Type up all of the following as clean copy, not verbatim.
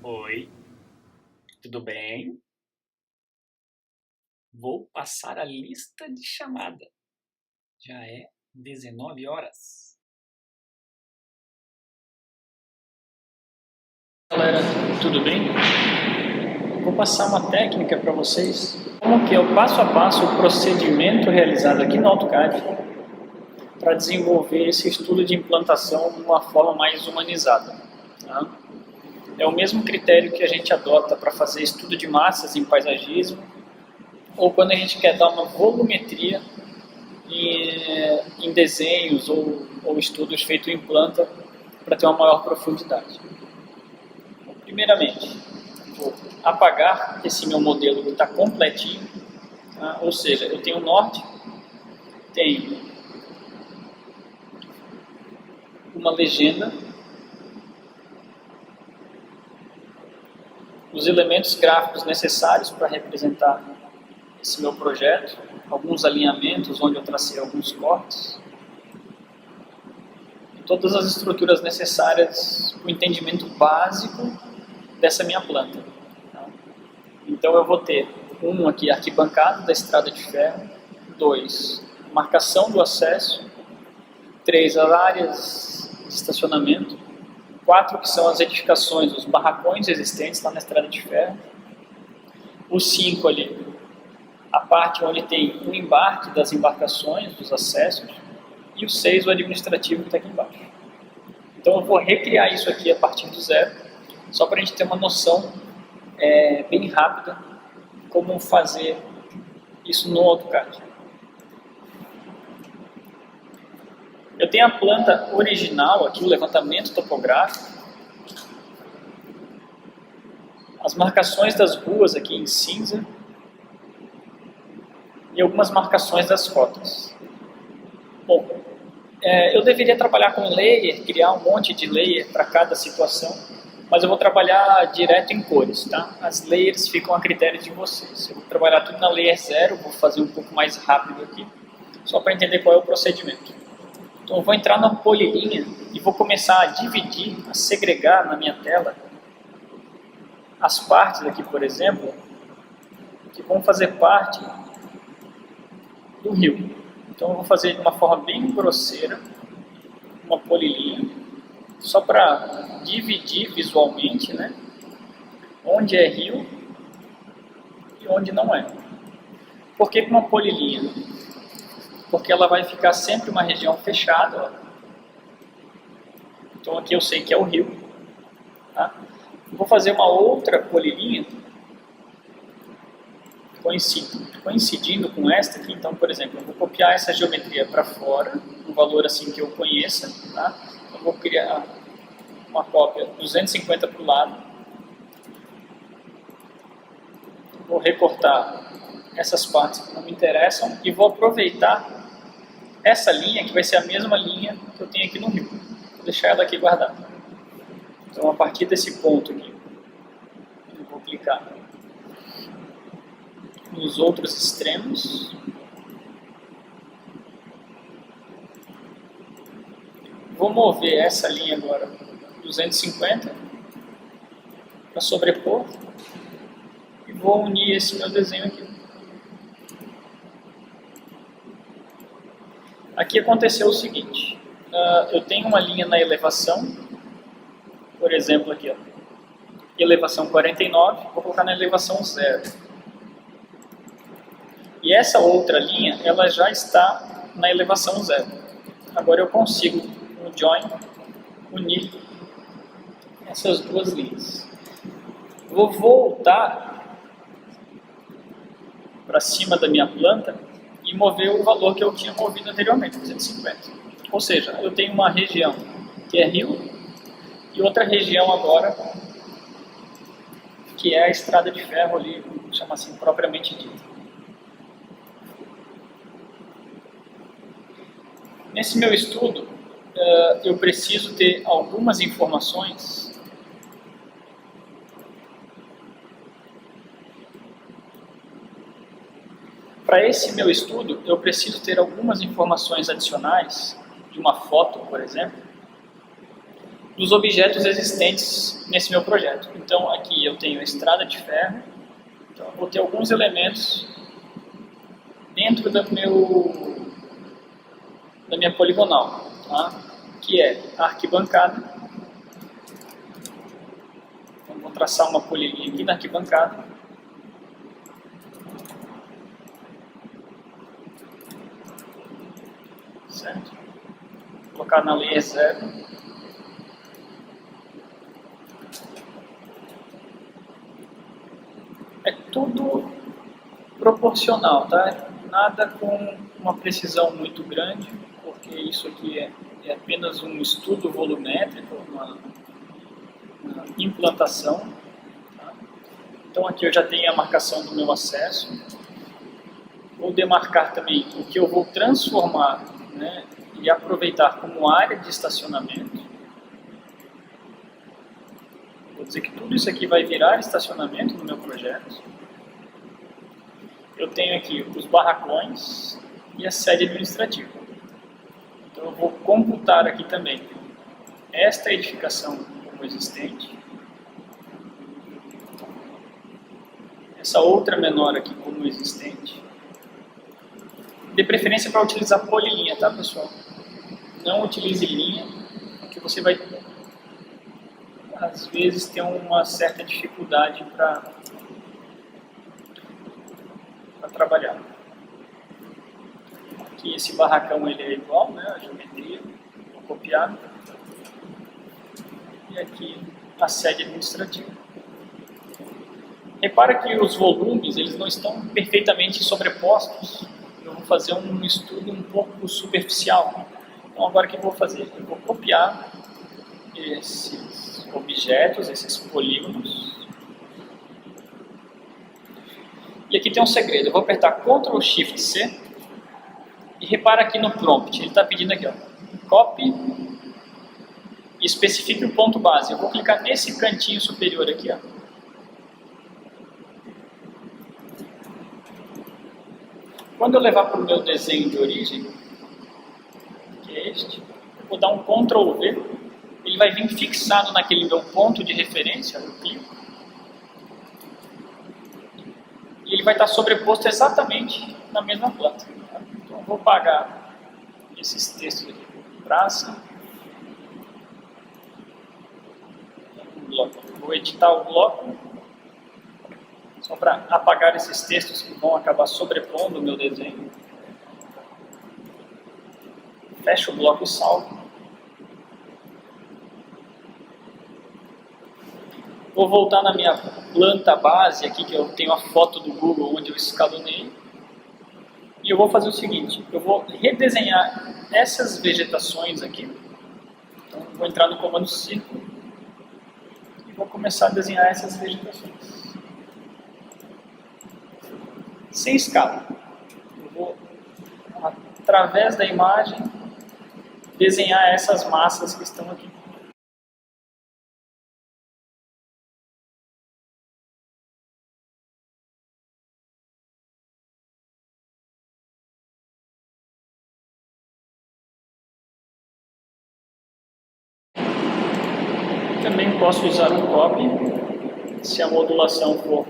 Oi, tudo bem? Vou passar a lista de chamada. Já é 19 horas. Galera, tudo bem? Vou passar uma técnica para vocês, como que é o passo a passo, o procedimento realizado aqui no AutoCAD para desenvolver esse estudo de implantação de uma forma mais humanizada. Tá? É o mesmo critério que a gente adota para fazer estudo de massas em paisagismo, ou quando a gente quer dar uma volumetria em desenhos ou estudos feitos em planta para ter uma maior profundidade. Primeiramente, vou apagar esse meu modelo que está completinho, tá? Ou seja, eu tenho o norte, tenho uma legenda, os elementos gráficos necessários para representar esse meu projeto, alguns alinhamentos onde eu tracei alguns cortes, e todas as estruturas necessárias para o entendimento básico dessa minha planta. Então eu vou ter aqui, arquibancada da estrada de ferro, 2, marcação do acesso, 3, as áreas de estacionamento, 4, que são as edificações, os barracões existentes lá na estrada de ferro, o 5 ali, a parte onde tem o embarque das embarcações, dos acessos, e o 6, o administrativo, que está aqui embaixo. Então eu vou recriar isso aqui a partir do zero, só para a gente ter uma noção bem rápida como fazer isso no AutoCAD. Eu tenho a planta original aqui, o levantamento topográfico, as marcações das ruas aqui em cinza e algumas marcações das rotas. Bom, eu deveria trabalhar com layer, criar um monte de layer para cada situação, mas eu vou trabalhar direto em cores, tá? As layers ficam a critério de vocês. Eu vou trabalhar tudo na layer 0, vou fazer um pouco mais rápido aqui, só para entender qual é o procedimento. Então eu vou entrar na polilinha e vou começar a dividir, a segregar na minha tela as partes aqui, por exemplo, que vão fazer parte do rio. Então eu vou fazer de uma forma bem grosseira, uma polilinha, só para dividir visualmente, né, onde é rio e onde não é. Por que uma polilinha? Porque ela vai ficar sempre uma região fechada. Ó. Então aqui eu sei que é o rio. Tá? Vou fazer uma outra polilinha coincidindo com esta aqui. Então, por exemplo, eu vou copiar essa geometria para fora, um valor assim que eu conheça. Tá? Eu vou criar uma cópia 250 para o lado. Vou recortar essas partes que não me interessam e vou aproveitar essa linha, que vai ser a mesma linha que eu tenho aqui no rio. Vou deixar ela aqui guardada. Então, a partir desse ponto aqui, eu vou clicar nos outros extremos. Vou mover essa linha agora 250 para sobrepor e vou unir esse meu desenho aqui. Aqui aconteceu o seguinte, eu tenho uma linha na elevação, por exemplo aqui, ó, elevação 49, vou colocar na elevação 0. E essa outra linha, ela já está na elevação 0. Agora eu consigo, no Join, unir essas duas linhas. Vou voltar para cima da minha planta e mover o valor que eu tinha movido anteriormente, 250. Ou seja, eu tenho uma região que é rio e outra região agora que é a estrada de ferro ali, chama assim, propriamente dita. Nesse meu estudo, eu preciso ter algumas informações para esse meu estudo, eu preciso ter algumas informações adicionais de uma foto, por exemplo, dos objetos existentes nesse meu projeto. Então aqui eu tenho a estrada de ferro, então eu vou ter alguns elementos dentro da minha poligonal, tá? Que é a arquibancada. Então vou traçar uma polilinha aqui na arquibancada. Certo? Vou colocar na layer 0. É tudo proporcional, tá? Nada com uma precisão muito grande, porque isso aqui é apenas um estudo volumétrico, uma implantação. Tá? Então aqui eu já tenho a marcação do meu acesso. Vou demarcar também o que eu vou transformar, né, e aproveitar como área de estacionamento. Vou dizer que tudo isso aqui vai virar estacionamento no meu projeto. Eu tenho aqui os barracões e a sede administrativa. Então eu vou computar aqui também esta edificação como existente. Essa outra menor aqui como existente. De preferência para utilizar polilinha, tá, pessoal? Não utilize linha, porque você vai, às vezes, ter uma certa dificuldade para trabalhar. Aqui esse barracão ele é igual, né, a geometria, vou copiar. E aqui a sede administrativa. Repara que os volumes eles não estão perfeitamente sobrepostos. Eu vou fazer um estudo um pouco superficial. Então agora o que eu vou fazer? Eu vou copiar esses objetos, esses polígonos. E aqui tem um segredo. Eu vou apertar Ctrl Shift C. E repara aqui no prompt. Ele está pedindo aqui, ó, copy e especifique o ponto base. Eu vou clicar nesse cantinho superior aqui, ó. Quando eu levar para o meu desenho de origem, que é este, eu vou dar um Ctrl V, ele vai vir fixado naquele meu ponto de referência, eu clico, e ele vai estar sobreposto exatamente na mesma planta. Então eu vou apagar esses textos aqui, praça, vou editar o bloco, só para apagar esses textos que vão acabar sobrepondo o meu desenho. Fecho o bloco e salvo. Vou voltar na minha planta base aqui, que eu tenho a foto do Google onde eu escalonei. E eu vou fazer o seguinte, eu vou redesenhar essas vegetações aqui. Então vou entrar no comando círculo e vou começar a desenhar essas vegetações. Sem escala. Eu vou, através da imagem, desenhar essas massas que estão aqui. Também posso usar um copy, se a modulação for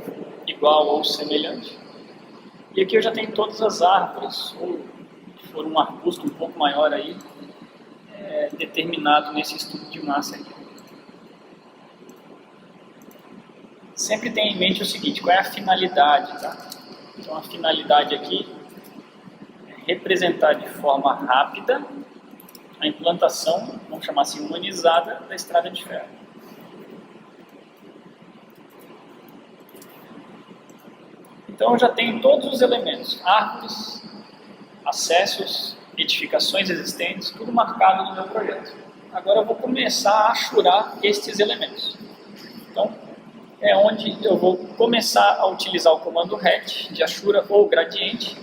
igual ou semelhante. E aqui eu já tenho todas as árvores, ou se for um arbusto um pouco maior aí, determinado nesse estudo de massa aqui. Sempre tenha em mente o seguinte, qual é a finalidade, tá? Então a finalidade aqui é representar de forma rápida a implantação, vamos chamar assim, humanizada da estrada de ferro. Então eu já tenho todos os elementos, árvores, acessos, edificações existentes, tudo marcado no meu projeto. Agora eu vou começar a achurar estes elementos. Então é onde eu vou começar a utilizar o comando RET de achura ou gradiente.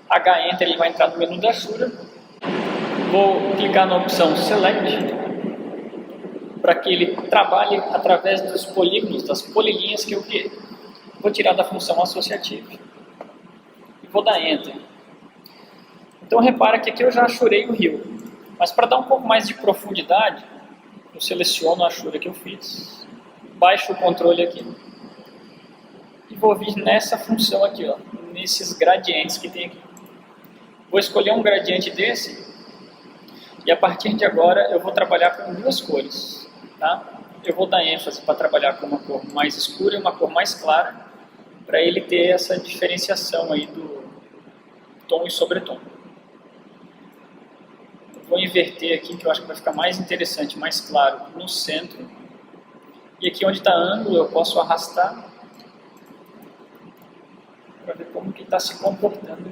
H-Enter ele vai entrar no menu da achura. Vou clicar na opção Select para que ele trabalhe através dos polígonos, das polilinhas que eu criei. Vou tirar da função associativa e vou dar Enter. Então repara que aqui eu já achurei o rio. Mas para dar um pouco mais de profundidade, eu seleciono a Ashura que eu fiz, baixo o controle aqui e vou vir nessa função aqui, ó, nesses gradientes que tem aqui. Vou escolher um gradiente desse e a partir de agora eu vou trabalhar com duas cores, tá? Eu vou dar ênfase para trabalhar com uma cor mais escura e uma cor mais clara, para ele ter essa diferenciação aí do tom e sobretom. Vou inverter aqui, que eu acho que vai ficar mais interessante, mais claro, no centro. E aqui onde está ângulo, eu posso arrastar para ver como que está se comportando.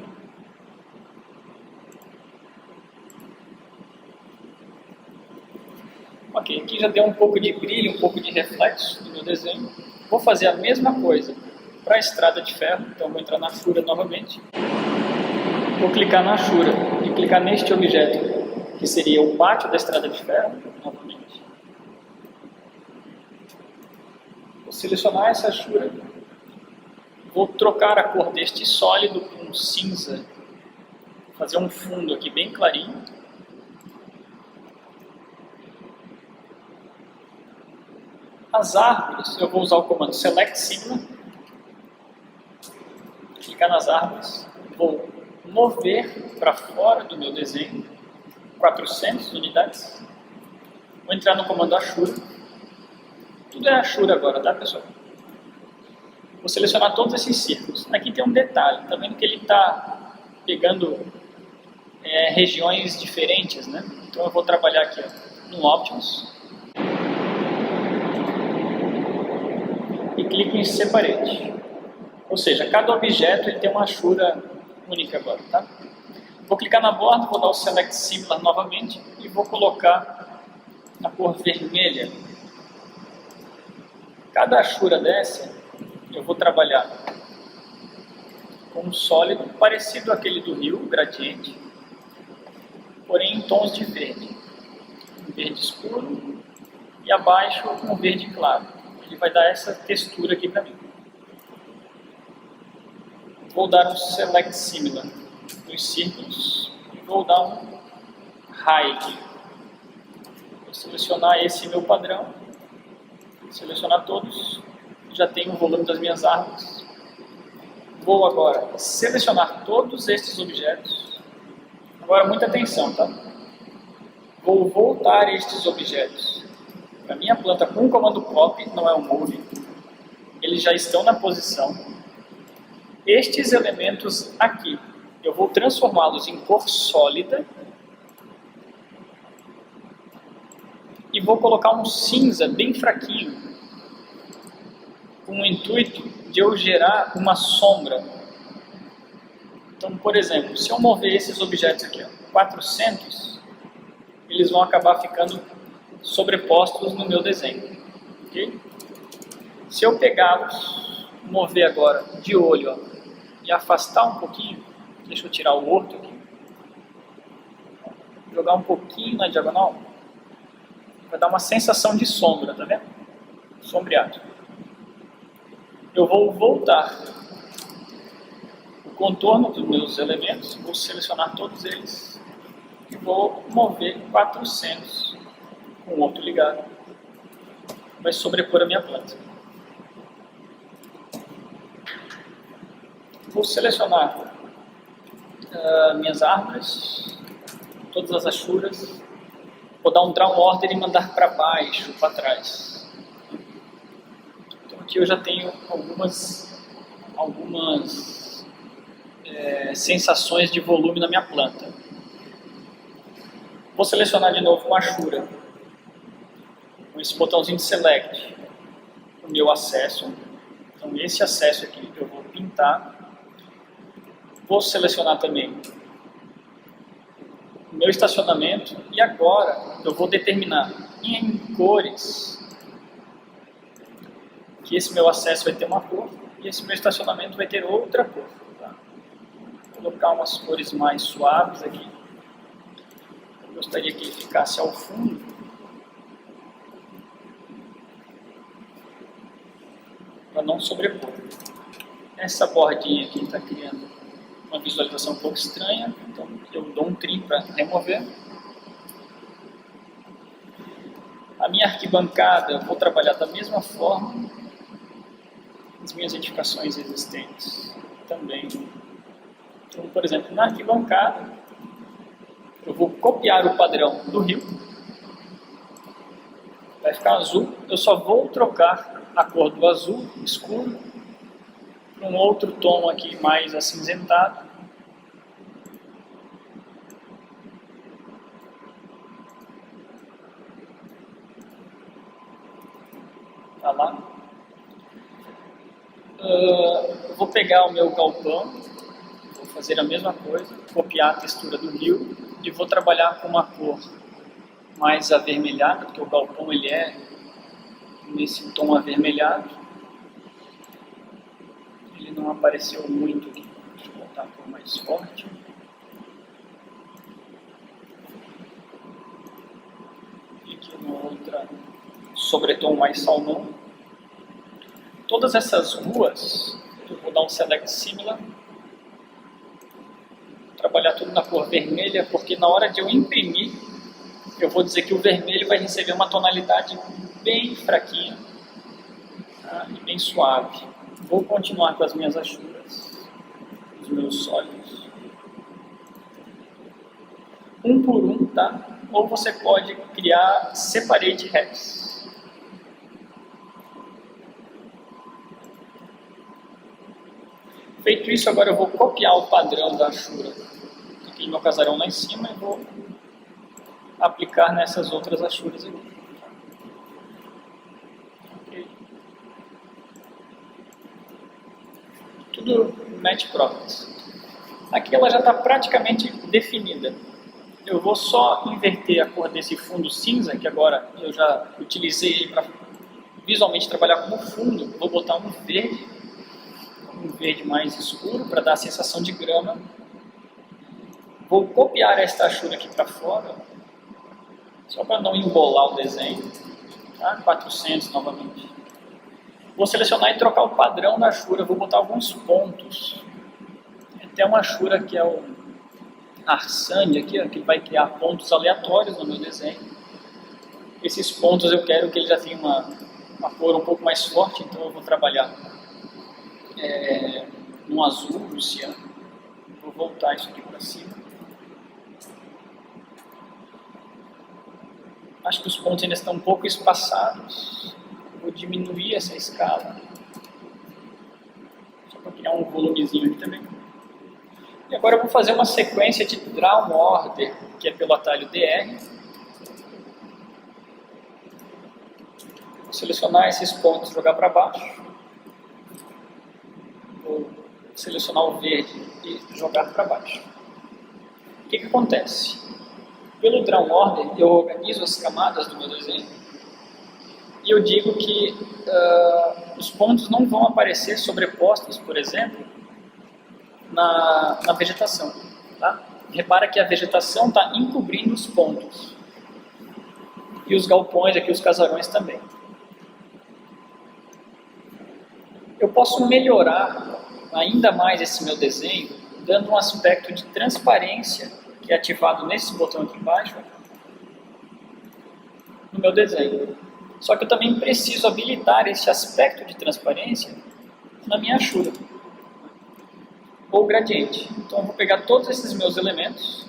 Ok, aqui já deu um pouco de brilho, um pouco de reflexo no meu desenho. Vou fazer a mesma coisa para a estrada de ferro, então vou entrar na Ashura novamente. Vou clicar na Ashura e clicar neste objeto, que seria o pátio da estrada de ferro, novamente. Vou selecionar essa Ashura, vou trocar a cor deste sólido com cinza, vou fazer um fundo aqui bem clarinho. As árvores, eu vou usar o comando Select Sigma, clicar nas árvores, vou mover para fora do meu desenho 400 unidades, vou entrar no comando Ashura, tudo é Ashura agora, tá pessoal? Vou selecionar todos esses círculos. Aqui tem um detalhe, tá vendo que ele está pegando regiões diferentes, né? Então eu vou trabalhar aqui ó, no Options e clico em Separate, ou seja, cada objeto ele tem uma Ashura única agora, tá? Vou clicar na borda, vou dar o Select Similar novamente e vou colocar na cor vermelha. Cada Ashura dessa, eu vou trabalhar com um sólido parecido àquele do rio, gradiente, porém em tons de verde. Um verde escuro e abaixo um verde claro. Ele vai dar essa textura aqui para mim. Vou dar um Select Similar nos círculos e vou dar um Hide. Vou selecionar esse meu padrão, selecionar todos, já tenho o volume das minhas árvores. Vou agora selecionar todos estes objetos. Agora muita atenção, tá? Vou voltar estes objetos para minha planta com o comando Copy, não é o Move. Eles já estão na posição. Estes elementos aqui, eu vou transformá-los em cor sólida e vou colocar um cinza bem fraquinho, com o intuito de eu gerar uma sombra. Então, por exemplo, se eu mover esses objetos aqui, ó, 400, eles vão acabar ficando sobrepostos no meu desenho. Okay? Se eu pegá-los, mover agora de olho, ó, e afastar um pouquinho, deixa eu tirar o orto aqui, jogar um pouquinho na diagonal, vai dar uma sensação de sombra, tá vendo? Sombreado. Eu vou voltar o contorno dos meus elementos, vou selecionar todos eles e vou mover 400 com o outro ligado. Vai sobrepor a minha planta. Vou selecionar minhas árvores, todas as Ashuras. Vou dar um Draw Order e mandar para baixo, para trás. Então aqui eu já tenho algumas sensações de volume na minha planta. Vou selecionar de novo uma Ashura, com esse botãozinho de Select, o meu acesso. Então esse acesso aqui eu vou pintar. Vou selecionar também o meu estacionamento e agora eu vou determinar em cores que esse meu acesso vai ter uma cor e esse meu estacionamento vai ter outra cor. Tá? Vou colocar umas cores mais suaves aqui. Eu gostaria que ele ficasse ao fundo. Para não sobrepor. Essa bordinha aqui está criando uma visualização um pouco estranha, então eu dou um trim para remover. minha arquibancada eu vou trabalhar da mesma forma, as minhas edificações existentes também. Então, por exemplo, na arquibancada, eu vou copiar o padrão do rio, vai ficar azul, eu só vou trocar a cor do azul escuro para um outro tom aqui mais acinzentado. Tá lá. Eu vou pegar o meu galpão, vou fazer a mesma coisa, copiar a textura do rio e vou trabalhar com uma cor mais avermelhada, porque o galpão ele é nesse tom avermelhado. Ele não apareceu muito aqui, deixa eu botar a cor mais forte. E aqui uma outra sobretom mais salmão. Todas essas ruas, eu vou dar um Select Similar, trabalhar tudo na cor vermelha, porque na hora de eu imprimir, eu vou dizer que o vermelho vai receber uma tonalidade bem fraquinha, tá? E bem suave. Vou continuar com as minhas achuras, os meus sólidos, um por um, tá? Ou você pode criar Separate Wraps. Feito isso, agora eu vou copiar o padrão da achura que tem meu casarão lá em cima e vou aplicar nessas outras achuras aqui. Okay. Tudo Match Properties. Aqui ela já está praticamente definida. Eu vou só inverter a cor desse fundo cinza, que agora eu já utilizei ele para visualmente trabalhar como fundo. Vou botar um verde mais escuro para dar a sensação de grama. Vou copiar esta achura aqui para fora, só para não embolar o desenho, tá? 400 novamente. Vou selecionar e trocar o padrão da achura, vou botar alguns pontos. Tem uma achura que é o Arsand aqui, ó, que vai criar pontos aleatórios no meu desenho. Esses pontos eu quero que ele já tenha uma cor um pouco mais forte, então eu vou trabalhar no azul, no ciano. Vou voltar isso aqui para cima. Acho que os pontos ainda estão um pouco espaçados. Vou diminuir essa escala, só para criar um volumezinho aqui também. E agora eu vou fazer uma sequência de Draw Order, que é pelo atalho DR. Vou selecionar esses pontos e jogar para baixo. Vou selecionar o verde e jogar para baixo. O que acontece? Pelo Draw Order, eu organizo as camadas do meu desenho e eu digo que os pontos não vão aparecer sobrepostos, por exemplo, na vegetação. Tá? Repara que a vegetação está encobrindo os pontos. E os galpões aqui, os casarões também. Eu posso melhorar ainda mais esse meu desenho, dando um aspecto de transparência, que é ativado nesse botão aqui embaixo, no meu desenho. Só que eu também preciso habilitar esse aspecto de transparência na minha achura, ou gradiente. Então eu vou pegar todos esses meus elementos,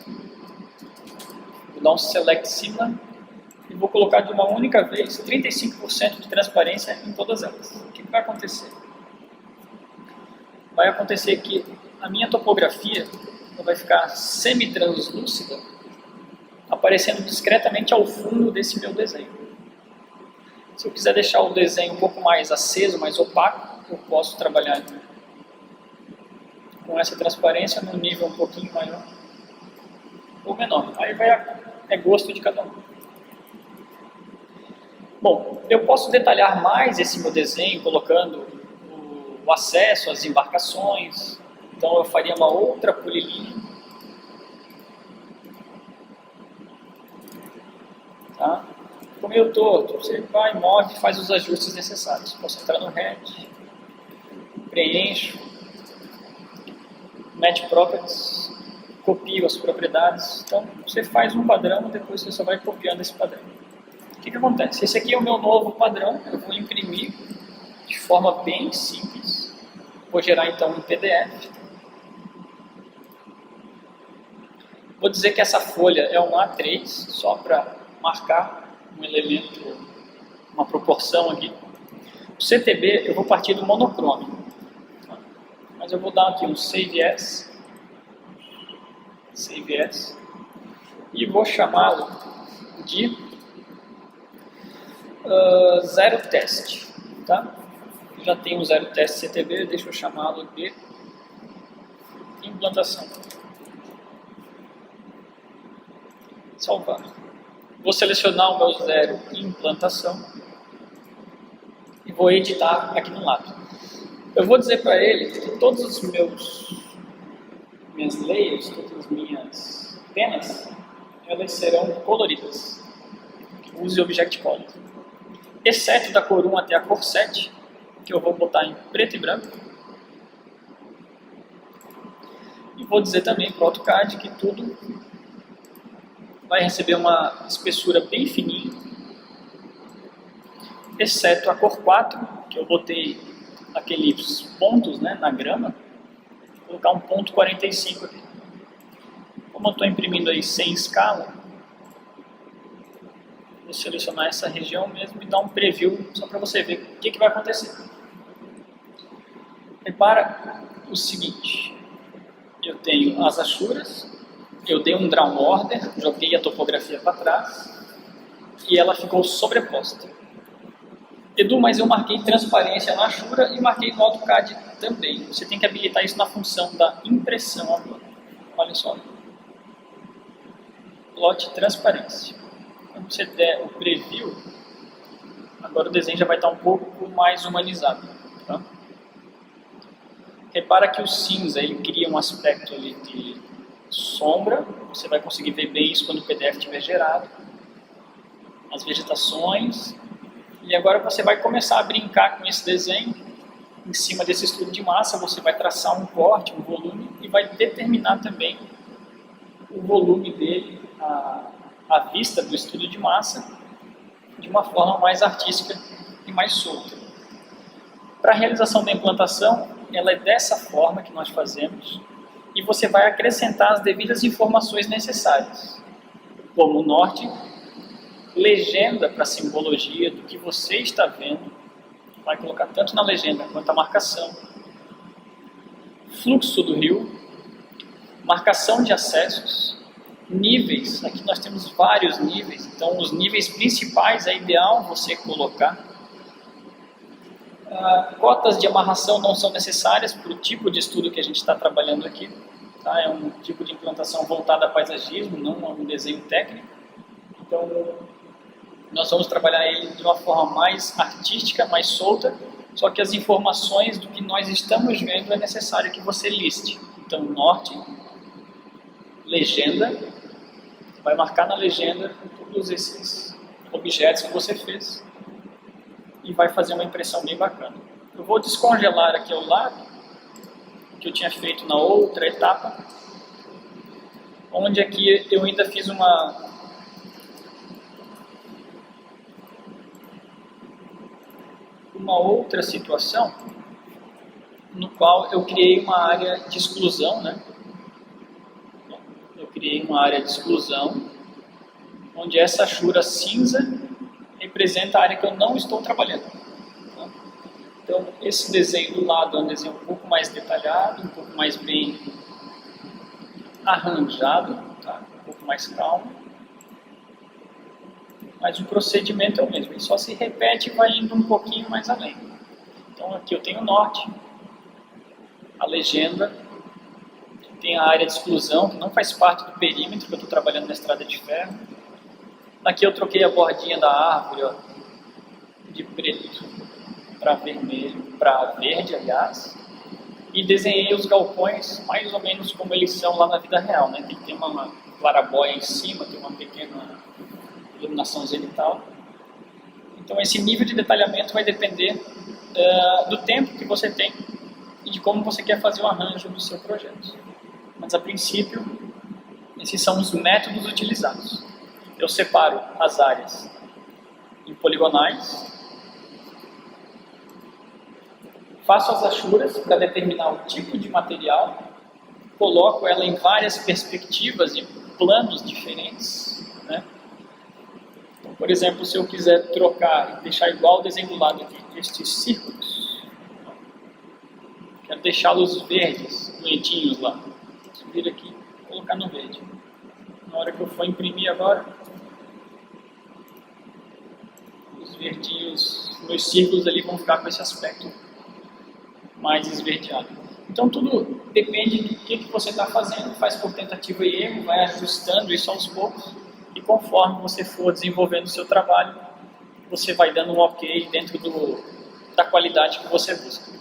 vou dar um Select Similar, e vou colocar de uma única vez 35% de transparência em todas elas. O que vai acontecer? Vai acontecer que a minha topografia vai ficar semi-translúcida, aparecendo discretamente ao fundo desse meu desenho. Se eu quiser deixar o desenho um pouco mais aceso, mais opaco, eu posso trabalhar com essa transparência num nível um pouquinho maior ou menor. Aí é gosto de cada um. Bom, eu posso detalhar mais esse meu desenho colocando o acesso às embarcações. Então eu faria uma outra polilinha. Tá? Ficou meio torto. Você vai, move, faz os ajustes necessários. Posso entrar no Head, preencho, Match Properties, copio as propriedades. Então você faz um padrão, depois você só vai copiando esse padrão. O que acontece? Esse aqui é o meu novo padrão, eu vou imprimir de forma bem simples. Vou gerar então um PDF. Vou dizer que essa folha é um A3, só para marcar um elemento, uma proporção aqui. O CTB eu vou partir do monochrome, mas eu vou dar aqui um Save As, e vou chamá-lo de zero teste, tá? Já tenho um zero teste CTB, deixa eu chamá-lo de implantação. Salvar. Vou selecionar o meu zero implantação e vou editar aqui no lado. Eu vou dizer para ele que todos os minhas layers, todas as minhas penas, elas serão coloridas. Use Object Color. Exceto da cor 1 até a cor 7, que eu vou botar em preto e branco. E vou dizer também para o AutoCAD que tudo vai receber uma espessura bem fininha, exceto a cor 4, que eu botei aqueles pontos, né, na grama. Vou colocar um ponto 45 aqui. Como eu estou imprimindo aí sem escala, vou selecionar essa região mesmo e dar um preview só para você ver o que vai acontecer. Repara o seguinte, eu tenho as achuras, eu dei um draw order, joguei a topografia para trás e ela ficou sobreposta. Edu, mas eu marquei transparência na achura e marquei no AutoCAD também. Você tem que habilitar isso na função da impressão agora. Olha só. Plot transparência. Quando você der o preview, agora o desenho já vai estar um pouco mais humanizado. Tá? Repara que o cinza ele cria um aspecto ali de sombra. Você vai conseguir ver bem isso quando o PDF estiver gerado. As vegetações. E agora você vai começar a brincar com esse desenho. Em cima desse estudo de massa, você vai traçar um corte, um volume e vai determinar também o volume dele, a vista do estudo de massa, de uma forma mais artística e mais solta. Para a realização da implantação, ela é dessa forma que nós fazemos e você vai acrescentar as devidas informações necessárias, como o norte, legenda para a simbologia do que você está vendo, vai colocar tanto na legenda quanto a marcação, fluxo do rio, marcação de acessos, níveis, aqui nós temos vários níveis, então os níveis principais é ideal você colocar. Cotas de amarração não são necessárias para o tipo de estudo que a gente está trabalhando aqui, tá? É um tipo de implantação voltada a paisagismo, não a um desenho técnico, então nós vamos trabalhar ele de uma forma mais artística, mais solta, só que as informações do que nós estamos vendo é necessário que você liste. Então, norte, legenda, vai marcar na legenda todos esses objetos que você fez e vai fazer uma impressão bem bacana. Eu vou descongelar aqui ao lado, que eu tinha feito na outra etapa, onde aqui eu ainda fiz uma outra situação no qual eu criei uma área de exclusão, né? Eu criei uma área de exclusão onde essa achura cinza representa a área que eu não estou trabalhando. Tá? Então, esse desenho do lado é um desenho um pouco mais detalhado, um pouco mais bem arranjado, tá? Um pouco mais calmo. Mas o procedimento é o mesmo, ele só se repete e vai indo um pouquinho mais além. Então aqui eu tenho o norte, a legenda, tem a área de exclusão, que não faz parte do perímetro, que eu estou trabalhando na estrada de ferro. Aqui eu troquei a bordinha da árvore, ó, de preto para vermelho, para verde, aliás, e desenhei os galpões mais ou menos como eles são lá na vida real, né? Tem uma clarabóia em cima, tem uma pequena iluminação zenital. Então esse nível de detalhamento vai depender do tempo que você tem e de como você quer fazer o arranjo do seu projeto. Mas a princípio, esses são os métodos utilizados. Eu separo as áreas em poligonais. Faço as achuras para determinar o tipo de material, coloco ela em várias perspectivas e planos diferentes, né? Então, por exemplo, se eu quiser trocar e deixar igual o desenho do lado aqui, estes círculos, quero deixá-los verdes, bonitinhos lá, subir aqui e colocar no verde. Na hora que eu for imprimir agora, os verdinhos, meus círculos ali vão ficar com esse aspecto mais esverdeado. Então tudo depende do que você está fazendo, faz por tentativa e erro, vai ajustando isso aos poucos e conforme você for desenvolvendo o seu trabalho, você vai dando um ok dentro da qualidade que você busca.